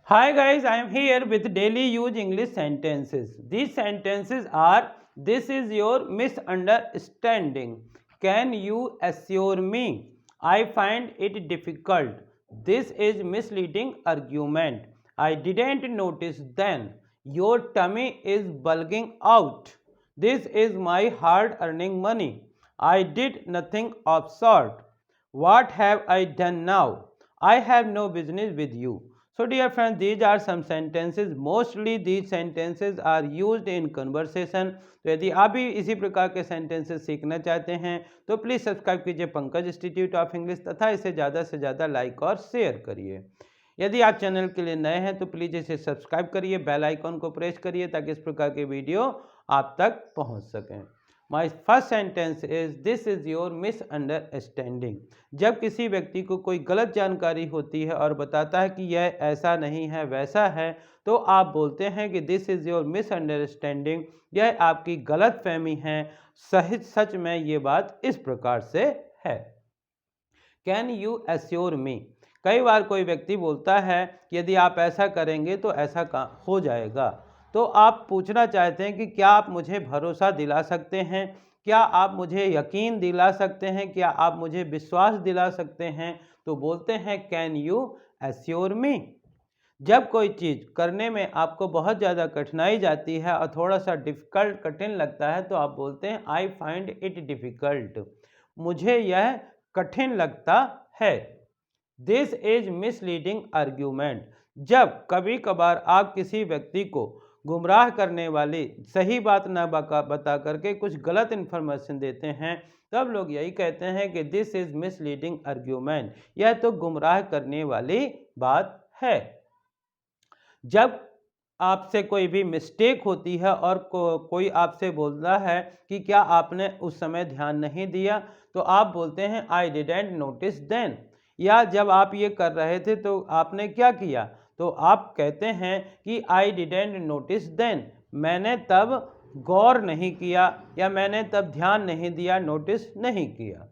Hi guys, I am here with daily use English sentences. These sentences are: this is your misunderstanding. Can you assure me? I find it difficult. This is misleading argument. I didn't notice then. Your tummy is bulging out. This is my hard earning money. I did nothing of sort. What have I done now? I have no business with you. So dear friends, these are some sentences. Mostly these sentences are used in conversation. तो यदि आप भी इसी प्रकार के sentences सीखना चाहते हैं तो प्लीज़ सब्सक्राइब कीजिए पंकज इंस्टीट्यूट ऑफ इंग्लिश तथा इसे ज़्यादा से ज़्यादा लाइक और शेयर करिए। यदि आप चैनल के लिए नए हैं तो प्लीज़ इसे सब्सक्राइब करिए, बेल आइकॉन को प्रेस करिए ताकि इस प्रकार के वीडियो आप तक पहुंच सकें। My first sentence is this is your misunderstanding. जब किसी व्यक्ति को कोई गलत जानकारी होती है और बताता है कि यह ऐसा नहीं है वैसा है, तो आप बोलते हैं कि दिस इज योर मिसअंडरस्टैंडिंग, यह आपकी गलत फहमी है। सच में ये बात इस प्रकार से है। कैन यू एश्योर मी। कई बार कोई व्यक्ति बोलता है कि यदि आप ऐसा करेंगे तो ऐसा हो जाएगा, तो आप पूछना चाहते हैं कि क्या आप मुझे भरोसा दिला सकते हैं, क्या आप मुझे यकीन दिला सकते हैं, क्या आप मुझे विश्वास दिला सकते हैं, तो बोलते हैं कैन यू एश्योर मी। जब कोई चीज़ करने में आपको बहुत ज़्यादा कठिनाई जाती है और थोड़ा सा डिफ़िकल्ट कठिन लगता है तो आप बोलते हैं आई फाइंड इट डिफ़िकल्ट, मुझे यह कठिन लगता है। This is misleading argument. जब कभी कभार आप किसी व्यक्ति को गुमराह करने वाली सही बात न बता करके कुछ गलत इन्फॉर्मेशन देते हैं तब लोग यही कहते हैं कि दिस इज मिसलीडिंग आर्ग्यूमेंट, यह तो गुमराह करने वाली बात है। जब आपसे कोई भी मिस्टेक होती है और कोई आपसे बोलता है कि क्या आपने उस समय ध्यान नहीं दिया, तो आप बोलते हैं आई डिडेंट नोटिस देन। या जब आप ये कर रहे थे तो आपने क्या किया, तो आप कहते हैं कि आई डिडेंट नोटिस देन, मैंने तब गौर नहीं किया या मैंने तब ध्यान नहीं दिया, नोटिस नहीं किया।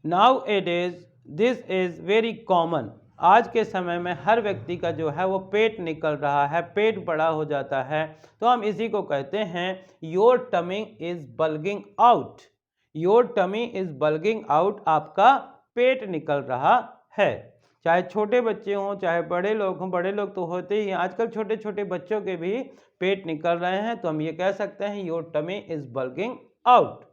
Now it is this is very common. आज के समय में हर व्यक्ति का जो है वो पेट निकल रहा है, पेट बड़ा हो जाता है, तो हम इसी को कहते हैं your tummy is bulging out. Your tummy is bulging out, आपका पेट निकल रहा है। चाहे छोटे बच्चे हों चाहे बड़े लोग हों, बड़े लोग तो होते ही हैं, आजकल छोटे छोटे बच्चों के भी पेट निकल रहे हैं, तो हम ये कह सकते हैं your tummy is bulging out.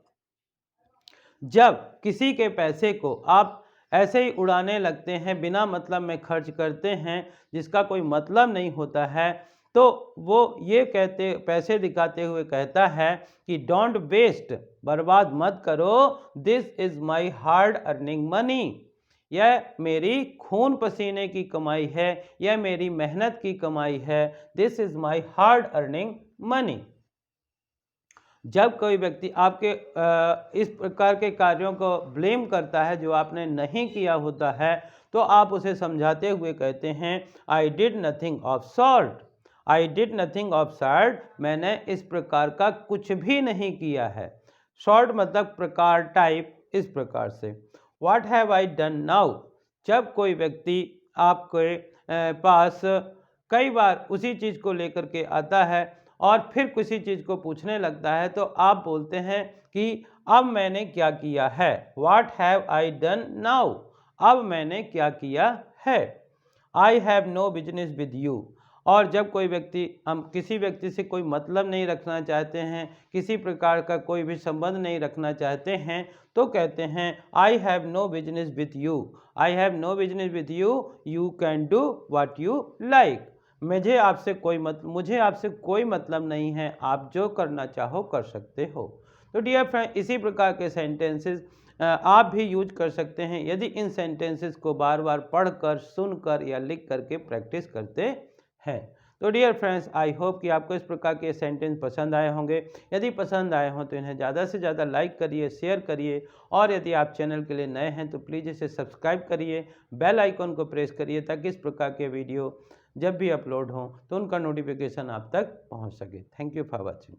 जब किसी के पैसे को आप ऐसे ही उड़ाने लगते हैं, बिना मतलब में खर्च करते हैं, जिसका कोई मतलब नहीं होता है, तो वो ये पैसे दिखाते हुए कहता है कि डोंट वेस्ट, बर्बाद मत करो, this is my hard earning money, यह मेरी खून पसीने की कमाई है, यह मेरी मेहनत की कमाई है, this is my hard earning money. जब कोई व्यक्ति आपके इस प्रकार के कार्यों को ब्लेम करता है जो आपने नहीं किया होता है, तो आप उसे समझाते हुए कहते हैं I did nothing of sort. I did nothing of sort, मैंने इस प्रकार का कुछ भी नहीं किया है। शॉर्ट मतलब प्रकार, टाइप, इस प्रकार से। What have I done now. जब कोई व्यक्ति आपके पास कई बार उसी चीज़ को लेकर के आता है और फिर किसी चीज़ को पूछने लगता है, तो आप बोलते हैं कि अब मैंने क्या किया है। What have I done now, अब मैंने क्या किया है। I have no business with you. और जब कोई व्यक्ति, हम किसी व्यक्ति से कोई मतलब नहीं रखना चाहते हैं, किसी प्रकार का कोई भी संबंध नहीं रखना चाहते हैं, तो कहते हैं I have no business with you. I have no business with you, you can do what you like. मुझे आपसे कोई मतलब नहीं है, आप जो करना चाहो कर सकते हो। तो डियर फ्रेंड, इसी प्रकार के सेंटेंसेस आप भी यूज कर सकते हैं यदि इन सेंटेंसेस को बार बार पढ़कर, सुनकर या लिख करके प्रैक्टिस करते हैं। तो डियर फ्रेंड्स, आई होप कि आपको इस प्रकार के सेंटेंस पसंद आए होंगे। यदि पसंद आए हों तो इन्हें ज़्यादा से ज़्यादा लाइक करिए, शेयर करिए, और यदि आप चैनल के लिए नए हैं तो प्लीज़ इसे सब्सक्राइब करिए, बेल आइकॉन को प्रेस करिए ताकि इस प्रकार के वीडियो जब भी अपलोड हों तो उनका नोटिफिकेशन आप तक पहुंच सके। Thank you for watching.